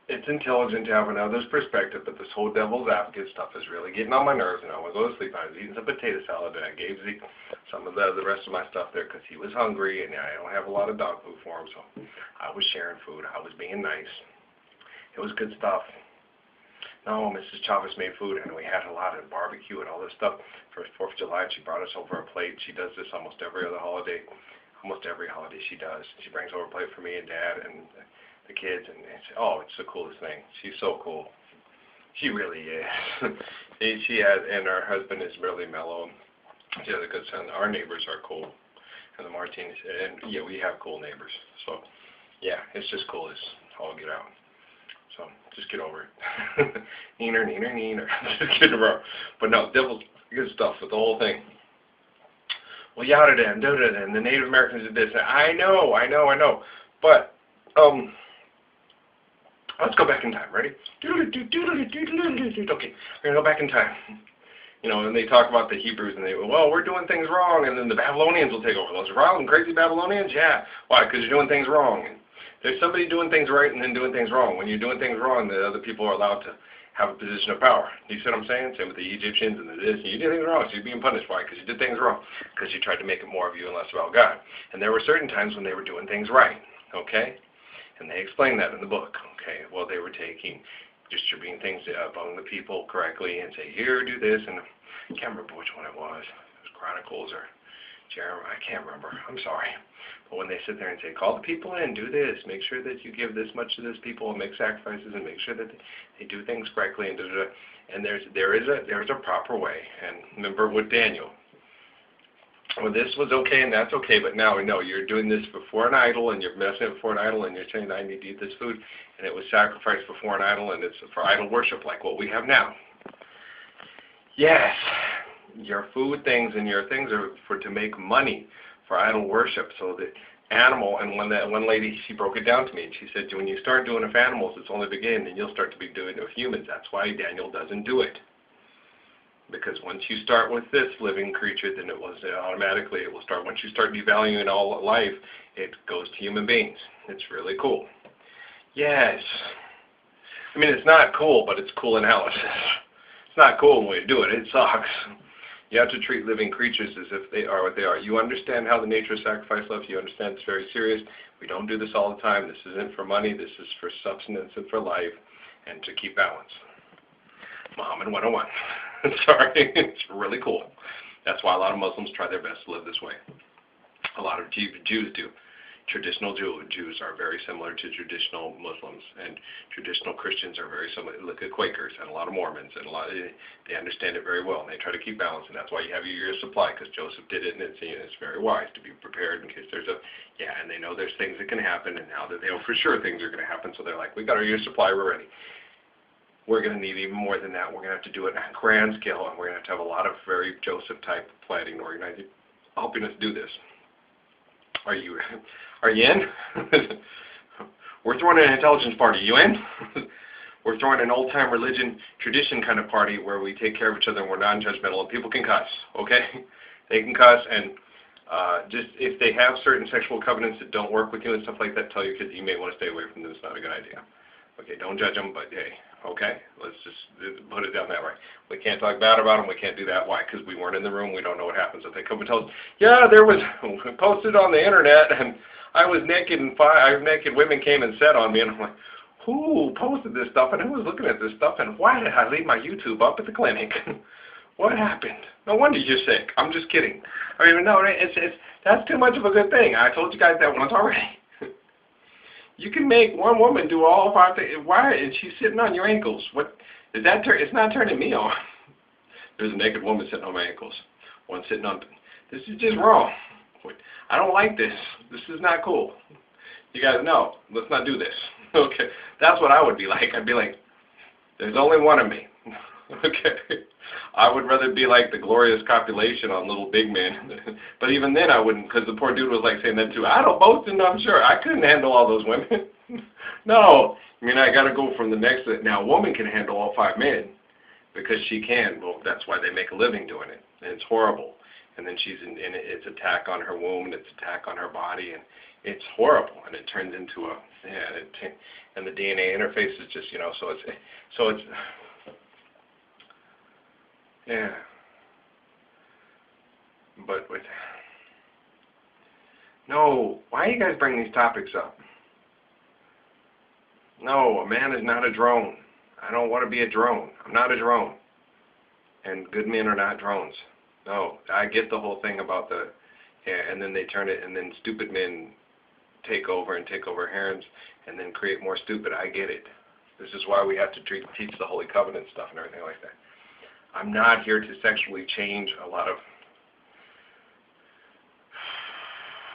it's intelligent to have another's perspective, but this whole devil's advocate stuff is really getting on my nerves, and I want to go to sleep. I was eating some potato salad, and I gave Zeke some of the rest of my stuff there because he was hungry, and I don't have a lot of dog food for him, so I was sharing food. I was being nice. It was good stuff. No, Mrs. Chavez made food, and we had a lot of barbecue and all this stuff for 4th of July. She brought us over a plate. She does this almost every other holiday. Almost every holiday she does. She brings over a plate for me and Dad and the kids, and it's the coolest thing. She's so cool. She really is. She has, and her husband is really mellow. She has a good son. Our neighbors are cool, and the Martinez, and yeah, we have cool neighbors. So, yeah, it's just cool as all get out. So, just get over it. Neener. Just get over it. But no, devil's good stuff with the whole thing. Well, yada them, and the Native Americans did this. I know. But, let's go back in time. Ready? Okay, we're going to go back in time. You know, and they talk about the Hebrews, and they go, well, we're doing things wrong, and then the Babylonians will take over. Those wild and crazy Babylonians? Yeah. Why? Because you're doing things wrong. And there's somebody doing things right and then doing things wrong. When you're doing things wrong, the other people are allowed to have a position of power. You see what I'm saying? Same with the Egyptians and the this. You did things wrong, so you're being punished. Why? Because you did things wrong. Because you tried to make it more of you and less about God. And there were certain times when they were doing things right. Okay? And they explain that in the book. Okay? Well, they were distributing things among the people correctly and say, here, do this. And I can't remember which one it was. It was Chronicles or Jeremiah. I can't remember. I'm sorry. But when they sit there and say, call the people in, do this, make sure that you give this much to this people and make sacrifices and make sure that they do things correctly and da-da-da. And there is a proper way. And remember with Daniel, well, this was okay and that's okay, but now no, you're doing this before an idol and you're messing it before an idol and you're saying I need to eat this food and it was sacrificed before an idol and it's for idol worship like what we have now. Yes, your food things and your things are to make money for idol worship. So the animal, and when that one lady, she broke it down to me and she said, when you start doing it with animals, it's only the beginning, and you'll start to be doing it with humans. That's why Daniel doesn't do it. Because once you start with this living creature, then it will start. Once you start devaluing all life, it goes to human beings. It's really cool. Yes. I mean, it's not cool, but it's cool analysis. It's not cool when we do it. It sucks. You have to treat living creatures as if they are what they are. You understand how the nature of sacrifice lives. You understand it's very serious. We don't do this all the time. This isn't for money. This is for substance and for life and to keep balance. Muhammad 101. Sorry, it's really cool. That's why a lot of Muslims try their best to live this way. A lot of Jews do. Traditional Jews are very similar to traditional Muslims, and traditional Christians are very similar. Look at Quakers and a lot of Mormons, and they understand it very well, and they try to keep balance, and that's why you have your year's supply, because Joseph did it, and it's very wise to be prepared in case there's and they know there's things that can happen, and now that they know for sure things are going to happen, so they're like, we got our year's supply, we're ready. We're going to need even more than that. We're going to have to do it on a grand scale, and we're going to have a lot of very Joseph-type planning and organizing, helping us do this. Are you in? We're throwing an intelligence party. You in? We're throwing an old-time religion tradition kind of party where we take care of each other and we're non-judgmental and people can cuss, okay? They can cuss, and just if they have certain sexual covenants that don't work with you and stuff like that, tell your kids you may want to stay away from them. It's not a good idea. Okay, don't judge them, but hey, okay? Let's just put it down that way. We can't talk bad about them. We can't do that. Why? Because we weren't in the room. We don't know what happens. If they come and tell us, yeah, there was posted on the internet, and I was naked, and naked women came and said on me, and I'm like, who posted this stuff, and who was looking at this stuff, and why did I leave my YouTube up at the clinic? What happened? No wonder you're sick. I'm just kidding. I mean, no, that's too much of a good thing. I told you guys that once already. You can make one woman do all 5 things. Why? And she's sitting on your ankles. What is that? It's not turning me on. There's a naked woman sitting on my ankles. One sitting on. This is just wrong. I don't like this. This is not cool. You guys know. Let's not do this. Okay. That's what I would be like. I'd be like, there's only one of me. Okay. I would rather be like the glorious copulation on Little Big Man. But even then I wouldn't, because the poor dude was like saying that too. I don't boast and I'm sure. I couldn't handle all those women. No. I mean, I got to go from the next. Now, a woman can handle all 5 men because she can. Well, that's why they make a living doing it. And it's horrible. And then she's in it's attack on her womb and it's attack on her body. And It's horrible, and it turns into a, and the DNA interface is just, so it's, yeah. But no, why you guys bring these topics up? No, a man is not a drone. I don't want to be a drone. I'm not a drone. And good men are not drones. No, I get the whole thing about and then they turn it, and then stupid men take over and take over harems and then create more stupid. I get it. This is why we have to teach the Holy Covenant stuff and everything like that. I'm not here to sexually change a lot of...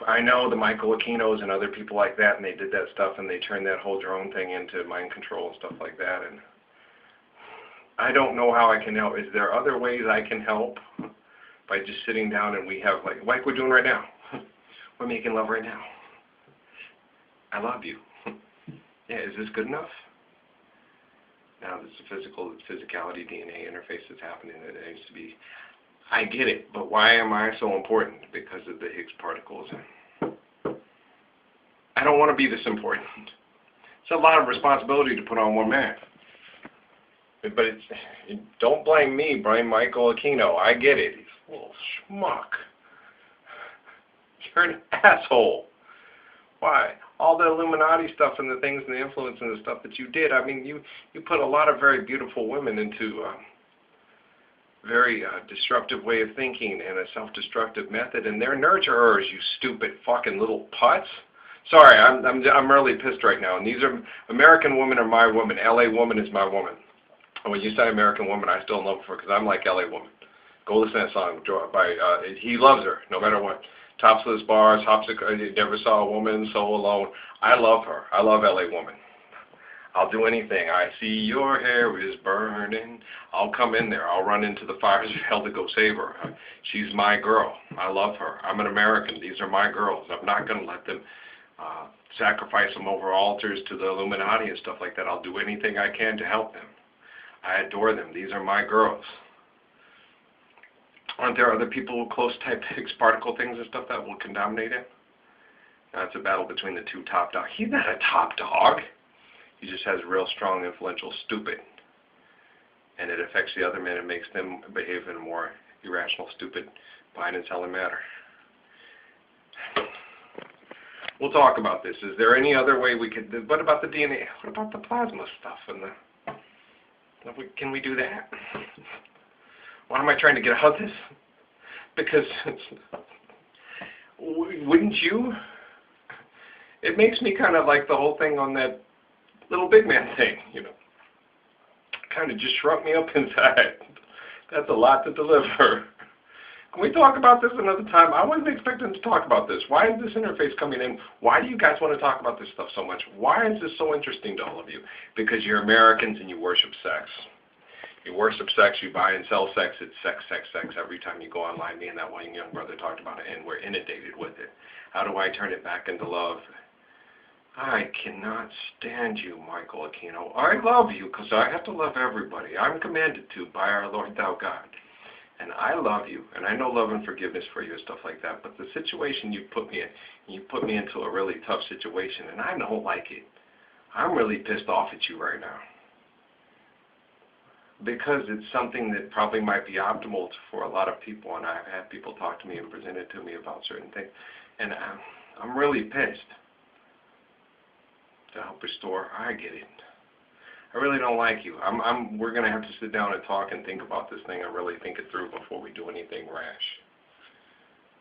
I know the Michael Aquinos and other people like that, and they did that stuff, and they turned that whole drone thing into mind control and stuff like that, and I don't know how I can help. Is there other ways I can help by just sitting down and we have, like we're doing right now? We're making love right now. I love you. Yeah, is this good enough? Now there's the physicality DNA interface that's happening that it needs to be. I get it, but why am I so important? Because of the Higgs particles. I don't want to be this important. It's a lot of responsibility to put on one man. But don't blame me, blame Michael Aquino. I get it. He's a little schmuck. You're an asshole. Why? All the Illuminati stuff and the things and the influence and the stuff that you did, I mean, you put a lot of very beautiful women into very destructive way of thinking and a self-destructive method, and they're nurturers, you stupid fucking little putts. Sorry, I'm really pissed right now. And these are American women are my woman. LA woman is my woman. And when you say American woman, I still love her because I'm like LA woman. Go listen to that song by He Loves Her, no matter what. Topsless bars, never saw a woman so alone. I love her. I love LA woman. I'll do anything. I see your hair is burning. I'll come in there. I'll run into the fires of hell to go save her. She's my girl. I love her. I'm an American. These are my girls. I'm not going to let them sacrifice them over altars to the Illuminati and stuff like that. I'll do anything I can to help them. I adore them. These are my girls. Aren't there other people with close type Higgs particle things and stuff that will contaminate it? That's a battle between the two top dogs. He's not a top dog. He just has real strong, influential, stupid. And it affects the other men and makes them behave in a more irrational, stupid, buying and selling matter. We'll talk about this. Is there any other way we could... What about the DNA? What about the plasma stuff? Can we do that? Why am I trying to get out of this? Because wouldn't you? It makes me kind of like the whole thing on that little big man thing, Kind of just shrunk me up inside. That's a lot to deliver. Can we talk about this another time? I wasn't expecting to talk about this. Why is this interface coming in? Why do you guys want to talk about this stuff so much? Why is this so interesting to all of you? Because you're Americans and you worship sex. You worship sex, you buy and sell sex, it's sex, sex, sex. Every time you go online, me and that one young brother talked about it, and we're inundated with it. How do I turn it back into love? I cannot stand you, Michael Aquino. I love you because I have to love everybody. I'm commanded to by our Lord thou God. And I love you, and I know love and forgiveness for you and stuff like that, but the situation you put me in, you put me into a really tough situation, and I don't like it. I'm really pissed off at you right now. Because it's something that probably might be optimal for a lot of people, and I've had people talk to me and present it to me about certain things, and I'm really pissed. To help restore, I get it. I really don't like you. We're going to have to sit down and talk and think about this thing and really think it through before we do anything rash.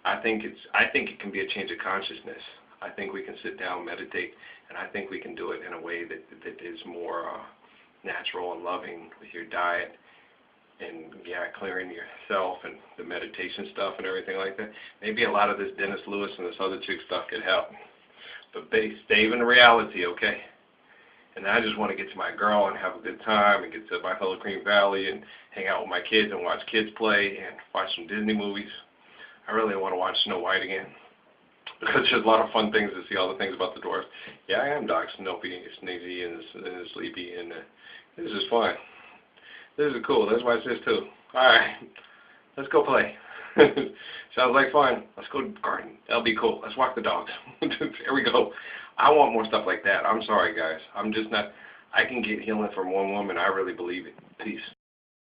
I think it can be a change of consciousness. I think we can sit down, meditate, and I think we can do it in a way that is more natural and loving with your diet and, clearing yourself and the meditation stuff and everything like that. Maybe a lot of this Dennis Lewis and this other chick stuff could help. But stay in reality, okay? And I just want to get to my girl and have a good time and get to my fellow Green Valley and hang out with my kids and watch kids play and watch some Disney movies. I really want to watch Snow White again. Because there's a lot of fun things to see, all the things about the dwarfs. Yeah, I am Doc Snoopy, Sneezy, and Sleepy, and this is fun. This is cool. That's why it's this too. Alright, let's go play. Sounds like fun. Let's go garden. That'll be cool. Let's walk the dogs. Here we go. I want more stuff like that. I'm sorry, guys. I'm just not. I can get healing from one woman. I really believe it. Peace.